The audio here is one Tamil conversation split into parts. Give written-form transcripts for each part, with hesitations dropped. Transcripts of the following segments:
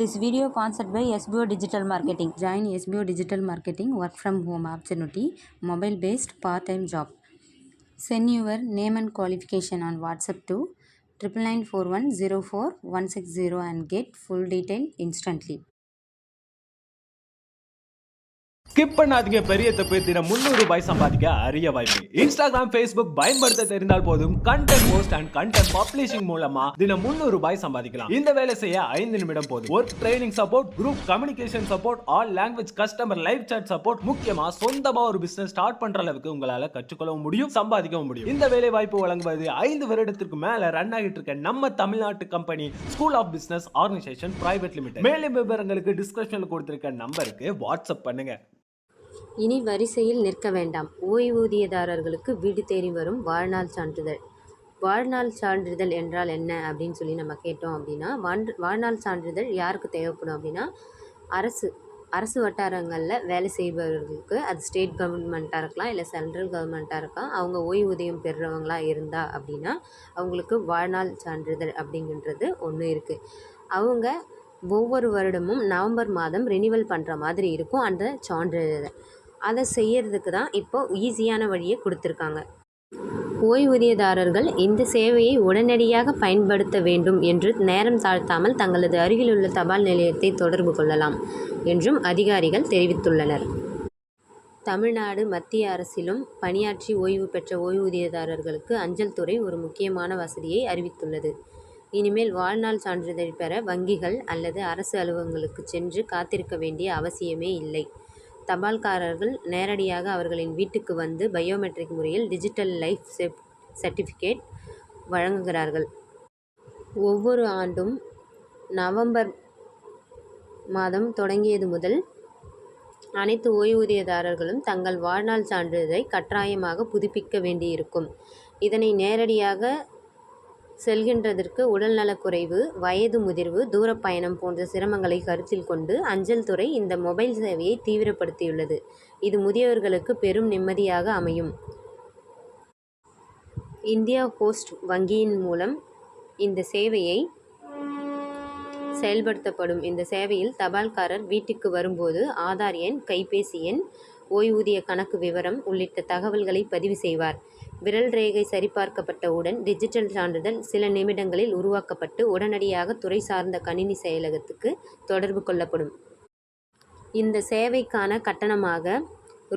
This video sponsored by SBO Digital Marketing. Join SBO Digital Marketing work from home opportunity, mobile based part time job. Send your name and qualification on WhatsApp to 994104 and get full detail instantly. Skip பண்ணாதீங்க. பெரிய தப்பு. தினம் 300 ரூபாய் சம்பாதிக்க அரிய வாய்ப்பு. இன்ஸ்டாகிராம், ஃபேஸ்புக் பயன்படுத்த தெரிந்தால் போதும் content post and content publishing மூலமா தினம் 300 ரூபாய் சம்பாதிக்கலாம். இந்த வேலை செய்ய 5 நிமிடம் போதும். Work training support, group communication support, all language customer live chat support, முக்கியமா சொந்தமா ஒரு பிசினஸ் ஸ்டார்ட் பண்ற அளவுக்கு உங்களால கற்றுக்கொள்ளவும் முடியும், சம்பாதிக்கவும் முடியும். இந்த வேலை வாய்ப்பு வழங்குவது 5 வருடத்திற்கு மேல ரன் ஆகிட்டு இருக்க நம்ம தமிழ்நாட்டு company school of business organisation private limited. மேலும் விவரங்களுக்கு டிஸ்கிரிப்ஷன்ல கொடுத்திருக்க நம்பருக்கு வாட்ஸ்அப் பண்ணுங்க. இனி வரிசையில் நிற்க வேண்டாம். ஓய்வூதியதாரர்களுக்கு வீடு தேடி வரும் வாழ்நாள் சான்றிதழ். வாழ்நாள் சான்றிதழ் என்றால் என்ன அப்படின்னு சொல்லி நம்ம கேட்டோம் அப்படின்னா, வாழ்நாள் சான்றிதழ் யாருக்கு தேவைப்படும் அப்படின்னா, அரசு வட்டாரங்களில் வேலை செய்பவர்களுக்கு, அது ஸ்டேட் கவர்மெண்ட்டாக இருக்கலாம், இல்லை சென்ட்ரல் கவர்மெண்ட்டாக இருக்கலாம். அவங்க ஓய்வூதியம் பெறுறவங்களா இருந்தா அப்படின்னா அவங்களுக்கு வாழ்நாள் சான்றிதழ் அப்படிங்கிறது ஒன்று இருக்குது. அவங்க ஒவ்வொரு வருடமும் நவம்பர் மாதம் ரினிவல் பண்ணுற மாதிரி இருக்கும் அந்த சான்றிதழை. அதை செய்யறதுக்கு தான் இப்போ ஈஸியான வழியை கொடுத்துருக்காங்க. ஓய்வூதியதாரர்கள் இந்த சேவையை உடனடியாக பயன்படுத்த வேண்டும் என்று நேரம் தாழ்த்தாமல் தங்களது அருகிலுள்ள தபால் நிலையத்தை தொடர்பு கொள்ளலாம் என்றும் அதிகாரிகள் தெரிவித்துள்ளனர். தமிழ்நாடு மத்திய அரசிலும் பணியாற்றி ஓய்வு பெற்ற ஓய்வூதியதாரர்களுக்கு அஞ்சல் துறை ஒரு முக்கியமான வசதியை அறிவித்துள்ளது. இனிமேல் வாழ்நாள் சான்றிதழ் பெற வங்கிகள் அல்லது அரசு அலுவலகங்களுக்கு சென்று காத்திருக்க வேண்டிய அவசியமே இல்லை. தபால்காரர்கள் நேரடியாக அவர்களின் வீட்டுக்கு வந்து பயோமெட்ரிக் முறையில் டிஜிட்டல் லைஃப் சர்டிஃபிகேட் வழங்குகிறார்கள். ஒவ்வொரு ஆண்டும் நவம்பர் மாதம் தொடங்கியது முதல் அனைத்து ஓய்வூதியதாரர்களும் தங்கள் வாழ்நாள் சான்றிதழை கட்டாயமாக புதுப்பிக்க வேண்டியிருக்கும். இதனை நேரடியாக செல்கின்றதற்கு உடல்நலக்குறைவு, வயது முதிர்வு, தூரப்பயணம் போன்ற சிரமங்களை கருத்தில் கொண்டு அஞ்சல் துறை இந்த மொபைல் சேவையை தீவிரப்படுத்தியுள்ளது. இது முதியவர்களுக்கு பெரும் நிம்மதியாக அமையும். இந்தியா போஸ்ட் வங்கியின் மூலம் இந்த சேவையை செயல்படுத்தப்படும். இந்த சேவையில் தபால்காரர் வீட்டுக்கு வரும்போது ஆதார் எண், கைபேசி எண், ஓய்வூதிய கணக்கு விவரம் உள்ளிட்ட தகவல்களை பதிவு செய்வார். விரல் ரேகை சரிபார்க்கப்பட்டவுடன் டிஜிட்டல் சான்றிதழ் சில நிமிடங்களில் உருவாக்கப்பட்டு உடனடியாக துறை சார்ந்த கணினி செயலகத்துக்கு தொடர்பு கொள்ளப்படும். இந்த சேவைக்கான கட்டணமாக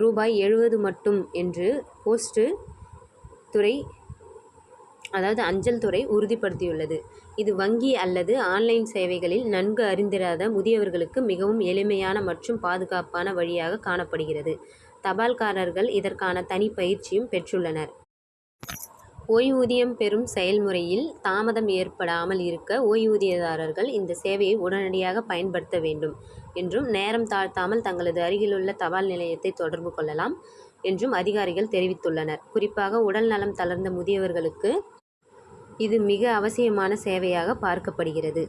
ரூபாய் 70 மட்டும் என்று போஸ்ட் துறை அஞ்சல் துறை உறுதிப்படுத்தியுள்ளது. இது வங்கி அல்லது ஆன்லைன் சேவைகளில் நன்கு அறிந்திராத முதியவர்களுக்கு மிகவும் எளிமையான மற்றும் பாதுகாப்பான வழியாக காணப்படுகிறது. தபால்காரர்கள் இதற்கான தனி பயிற்சியும் பெற்றுள்ளனர். ஓய்வூதியம் பெறும் செயல்முறையில் தாமதம் ஏற்படாமல் இருக்க ஓய்வூதியதாரர்கள் இந்த சேவையை உடனடியாக பயன்படுத்த வேண்டும் என்றும் நேரம் தாழ்த்தாமல் தங்களது அருகிலுள்ள தபால் நிலையத்தை தொடர்பு கொள்ளலாம் என்றும் அதிகாரிகள் தெரிவித்துள்ளனர். குறிப்பாக உடல் நலம் தளர்ந்த முதியவர்களுக்கு இது மிக அவசியமான சேவையாக பார்க்கப்படுகிறது.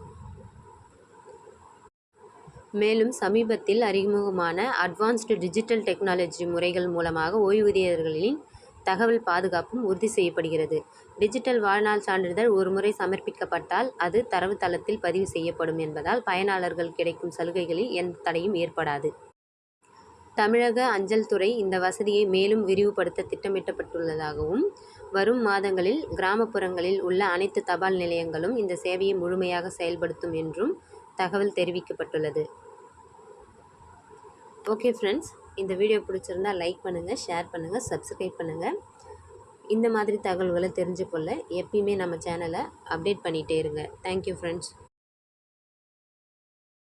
மேலும் சமீபத்தில் அறிமுகமான அட்வான்ஸ்டு டிஜிட்டல் டெக்னாலஜி முறைகள் மூலமாக ஓய்வூதியர்களின் தகவல் பாதுகாப்பும் உறுதி செய்யப்படுகிறது. டிஜிட்டல் வாழ்நாள் சான்றிதழ் ஒருமுறை சமர்ப்பிக்கப்பட்டால் அது தரவுத்தளத்தில் பதிவு செய்யப்படும் என்பதால் பயனாளர்கள் கிடைக்கும் சலுகைகளில் எந்த தடையும் ஏற்படாது. தமிழக அஞ்சல் துறை இந்த வசதியை மேலும் விரிவுபடுத்த திட்டமிடப்பட்டுள்ளதாகவும், வரும் மாதங்களில் கிராமப்புறங்களில் உள்ள அனைத்து தபால் நிலையங்களும் இந்த சேவையை முழுமையாக செயல்படுத்தும் என்றும் தகவல் தெரிவிக்கப்பட்டுள்ளது. ஓகே ஃப்ரெண்ட்ஸ், இந்த வீடியோ பிடிச்சிருந்தா லைக் பண்ணுங்கள், ஷேர் பண்ணுங்கள், சப்ஸ்கிரைப் பண்ணுங்கள். இந்த மாதிரி தகவல்களை தெரிஞ்சுக்கொள்ள எப்பயுமே நம்ம சேனலை அப்டேட் பண்ணிகிட்டே இருங்க. Thank you friends.